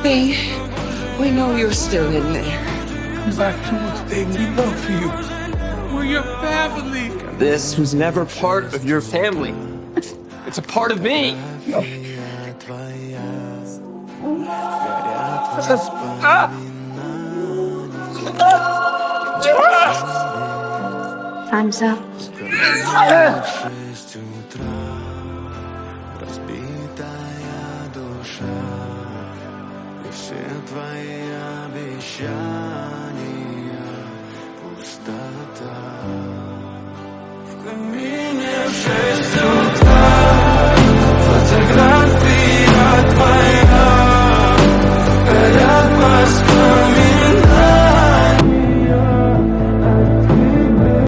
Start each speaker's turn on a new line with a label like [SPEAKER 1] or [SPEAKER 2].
[SPEAKER 1] We know you're still in there.
[SPEAKER 2] Come back to us, Dave. We love you. We're your family.
[SPEAKER 3] This was never part of your family. It's a part of me.
[SPEAKER 4] Time's up.
[SPEAKER 5] Разбитая душа, и все твои обещания пустота. В камине в 6 утра.